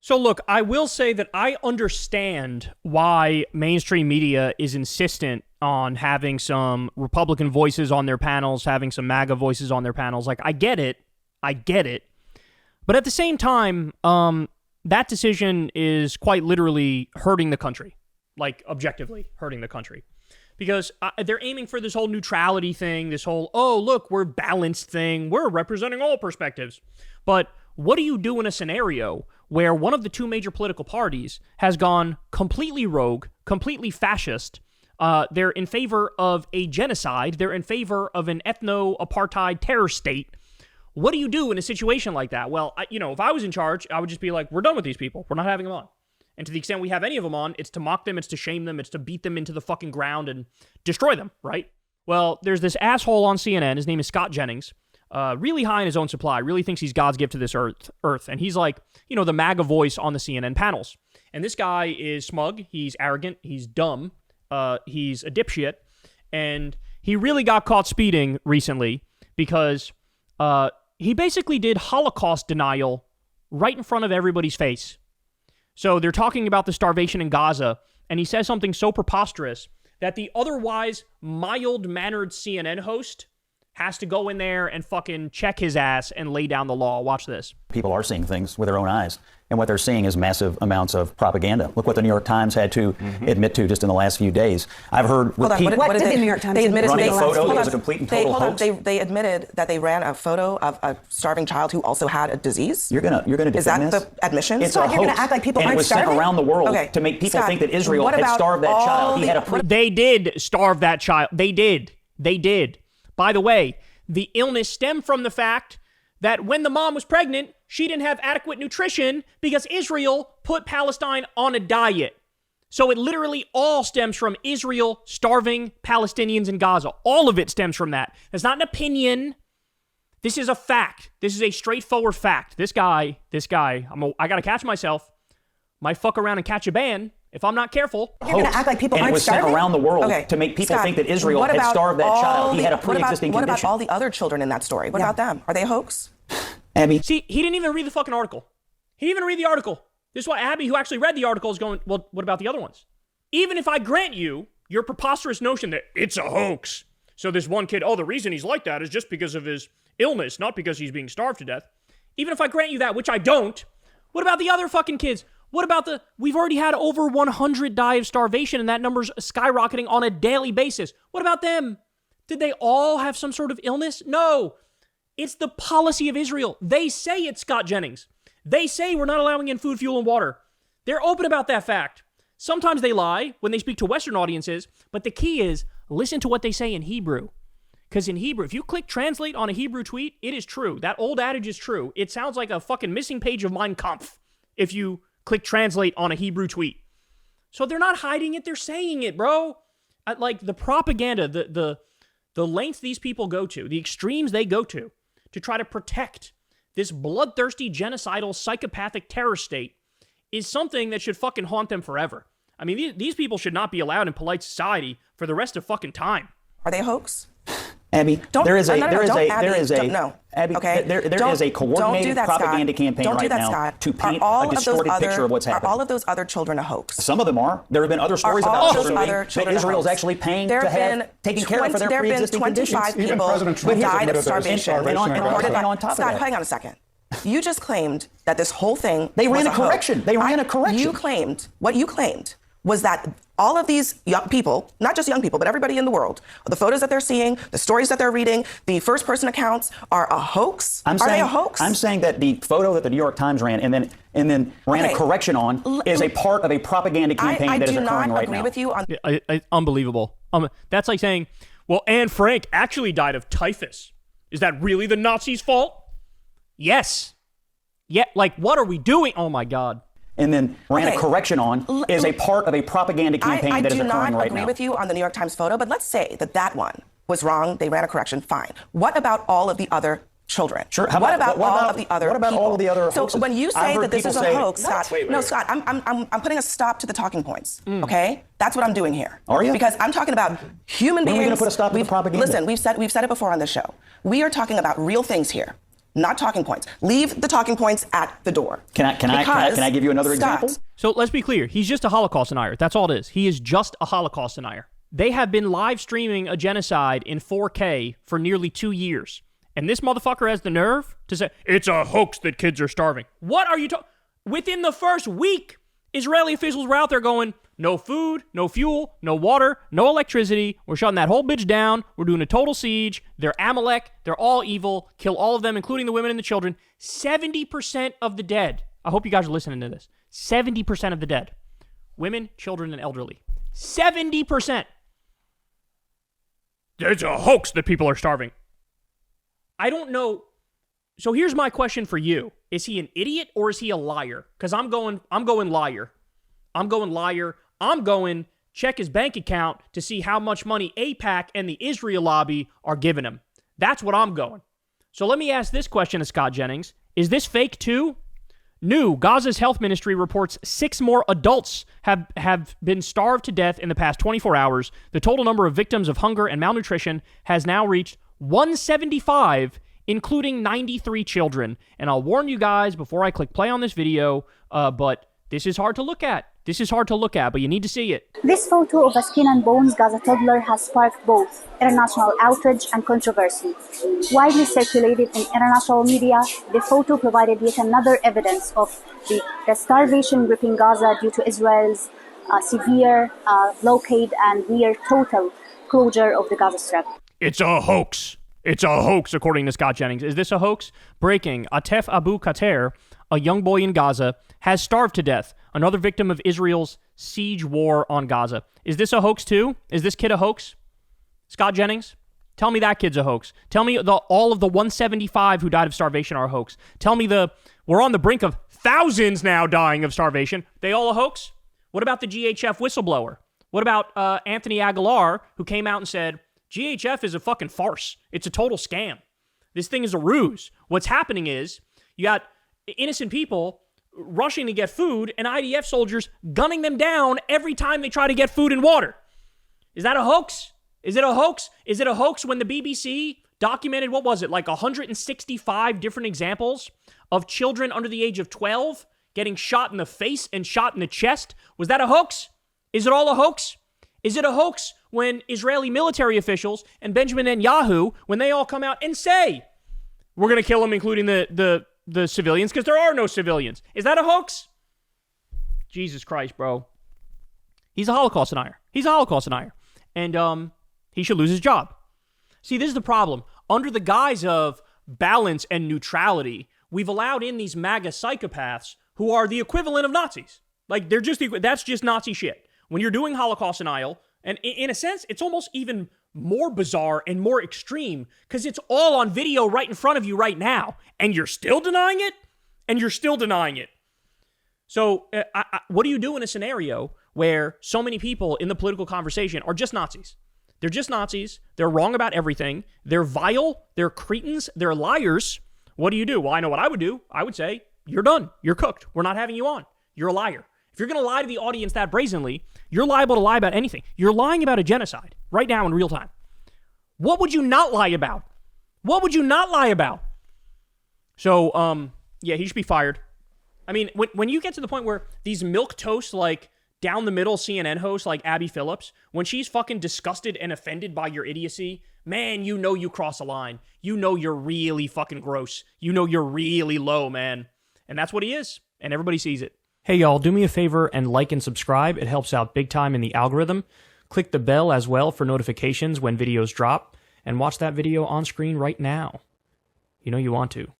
So look, I will say that I understand why mainstream media is insistent on having some Republican voices on their panels, having some MAGA voices on their panels. Like, I get it. But at the same time, that decision is quite literally hurting the country. Like, objectively hurting the country. Because they're aiming for this whole neutrality thing, this whole, oh, look, we're balanced thing. We're representing all perspectives. But what do you do in a scenario where one of the two major political parties has gone completely rogue, completely fascist? They're in favor of a genocide. They're in favor of an ethno-apartheid terror state. What do you do in a situation like that? Well, if I was in charge, I would just be like, we're done with these people. We're not having them on. And to the extent we have any of them on, it's to mock them, it's to shame them, it's to beat them into the fucking ground and destroy them, right? Well, there's this asshole on CNN. His name is Scott Jennings. Really high in his own supply. Really thinks he's God's gift to this earth. And he's like, the MAGA voice on the CNN panels. And this guy is smug. He's arrogant. He's dumb. He's a dipshit. And he really got caught speeding recently because he basically did Holocaust denial right in front of everybody's face. So they're talking about the starvation in Gaza, and he says something so preposterous that the otherwise mild-mannered CNN host has to go in there and fucking check his ass and lay down the law. Watch this. People are seeing things with their own eyes, and what they're seeing is massive amounts of propaganda. Look what the New York Times had to admit to just in the last few days. I've heard what did the New York Times they admitted running a photo that was a complete and total hoax. They admitted that they ran a photo of a starving child who also had a disease. You're gonna defend this? Is that the admission? It's a hoax. You're gonna act like people and aren't it was starving? sent around the world to make people think that Israel had starved that child. He had They did starve that child. They did. By the way, the illness stemmed from the fact that when the mom was pregnant, she didn't have adequate nutrition because Israel put Palestine on a diet. So it literally all stems from Israel starving Palestinians in Gaza. All of it stems from that. That's not an opinion. This is a fact. This is a straightforward fact. This guy, I gotta catch myself. Might fuck around and catch a ban if I'm not careful. You're going to act like people and aren't starving? And it was sent around the world to make people think that Israel had starved that child. He had a pre-existing condition. What about all the other children in that story? What about them? Are they a hoax? Abby. See, he didn't even read the fucking article. He didn't even read the article. This is why Abby, who actually read the article, is going, well, what about the other ones? Even if I grant you your preposterous notion that it's a hoax. So this one kid, the reason he's like that is just because of his illness, not because he's being starved to death. Even if I grant you that, which I don't, what about the other fucking kids? What about we've already had over 100 die of starvation, and that number's skyrocketing on a daily basis. What about them? Did they all have some sort of illness? No. It's the policy of Israel. They say it's Scott Jennings. They say we're not allowing in food, fuel, and water. They're open about that fact. Sometimes they lie when they speak to Western audiences, but the key is listen to what they say in Hebrew. Because in Hebrew, if you click translate on a Hebrew tweet, it is true. That old adage is true. It sounds like a fucking missing page of Mein Kampf if you click translate on a Hebrew tweet. So they're not hiding it. They're saying it, bro. Like the propaganda, the lengths these people go to, the extremes they go to try to protect this bloodthirsty, genocidal, psychopathic terror state is something that should fucking haunt them forever. I mean, these people should not be allowed in polite society for the rest of fucking time. Are they a hoax? Abby, there is a coordinated that, propaganda campaign right now to paint a distorted picture of what's happening. Are all of those other children a hoax? Some of them are. There have been other stories about children that Israel's actually paying to have taken care of for their pre-existing conditions. There have been 25 people who died of starvation. And on top of that, Scott, hang on a second. You just claimed that this whole thing They ran was a correction. Hoax. They ran a correction. What you claimed was that all of these young people, not just young people, but everybody in the world, the photos that they're seeing, the stories that they're reading, the first-person accounts are a hoax? Are they a hoax? I'm saying that the photo that the New York Times ran and then ran a correction on is a part of a propaganda campaign that is occurring right now. I do not agree with you on... Unbelievable. That's like saying, well, Anne Frank actually died of typhus. Is that really the Nazis' fault? Yes. Yeah, like, what are we doing? Oh, my God. And then ran a correction on is a part of a propaganda campaign that is occurring right now. I do not agree with you on the New York Times photo, but let's say that one was wrong. They ran a correction. Fine. What about all of the other children? Sure. What about all of the other people? All of the other hoaxes? So when you say that this is a hoax, Scott, Scott, I'm putting a stop to the talking points. Okay, that's what I'm doing here. Are you? Because I'm talking about human beings. When are we going to put a stop to the propaganda? Listen, we've said it before on this show. We are talking about real things here. not talking points. Leave the talking points at the door. Can I give you another example? So let's be clear. He's just a Holocaust denier. That's all it is. He is just a Holocaust denier. They have been live streaming a genocide in 4K for nearly 2 years. And this motherfucker has the nerve to say, it's a hoax that kids are starving. What are you talking? Within the first week, Israeli officials were out there going, no food, no fuel, no water, no electricity. We're shutting that whole bitch down. We're doing a total siege. They're Amalek. They're all evil. Kill all of them, including the women and the children. 70% of the dead. I hope you guys are listening to this. 70% of the dead. Women, children, and elderly. 70%. It's a hoax that people are starving. I don't know. So here's my question for you. Is he an idiot or is he a liar? Because I'm going liar. I'm going liar. I'm going check his bank account to see how much money AIPAC and the Israel lobby are giving him. That's what I'm going. So let me ask this question to Scott Jennings. Is this fake too? New, Gaza's health ministry reports 6 more adults have been starved to death in the past 24 hours. The total number of victims of hunger and malnutrition has now reached 175, including 93 children. And I'll warn you guys before I click play on this video, but this is hard to look at. This is hard to look at, but you need to see it. This photo of a skin and bones Gaza toddler has sparked both international outrage and controversy. Widely circulated in international media, the photo provided yet another evidence of the starvation gripping Gaza due to Israel's severe blockade and near total closure of the Gaza Strip. It's a hoax. It's a hoax, according to Scott Jennings. Is this a hoax? Breaking. Atef Abu Kater, a young boy in Gaza, has starved to death. Another victim of Israel's siege war on Gaza. Is this a hoax too? Is this kid a hoax? Scott Jennings? Tell me that kid's a hoax. Tell me all of the 175 who died of starvation are a hoax. Tell me we're on the brink of thousands now dying of starvation. They all a hoax? What about the GHF whistleblower? What about Anthony Aguilar, who came out and said, GHF is a fucking farce. It's a total scam. This thing is a ruse. What's happening is you got innocent people rushing to get food and IDF soldiers gunning them down every time they try to get food and water. Is that a hoax? Is it a hoax? Is it a hoax when the BBC documented, what was it, like 165 different examples of children under the age of 12 getting shot in the face and shot in the chest? Was that a hoax? Is it all a hoax? Is it a hoax when Israeli military officials and Benjamin Netanyahu, when they all come out and say, we're going to kill them, including the civilians, because there are no civilians. Is that a hoax? Jesus Christ, bro. He's a Holocaust denier. He's a Holocaust denier. And he should lose his job. See, this is the problem. Under the guise of balance and neutrality, we've allowed in these MAGA psychopaths who are the equivalent of Nazis. Like, that's just Nazi shit. When you're doing Holocaust denial, and in a sense, it's almost even more bizarre and more extreme because it's all on video right in front of you right now. And you're still denying it? And you're still denying it. So what do you do in a scenario where so many people in the political conversation are just Nazis? They're just Nazis. They're wrong about everything. They're vile. They're cretins. They're liars. What do you do? Well, I know what I would do. I would say, you're done. You're cooked. We're not having you on. You're a liar. If you're going to lie to the audience that brazenly, you're liable to lie about anything. You're lying about a genocide right now in real time. What would you not lie about? What would you not lie about? So, yeah, he should be fired. I mean, when you get to the point where these milquetoast, like, down the middle CNN hosts like Abby Phillips, when she's fucking disgusted and offended by your idiocy, man, you know you cross a line. You know you're really fucking gross. You know you're really low, man. And that's what he is. And everybody sees it. Hey, y'all, do me a favor and like and subscribe. It helps out big time in the algorithm. Click the bell as well for notifications when videos drop. And watch that video on screen right now. You know you want to.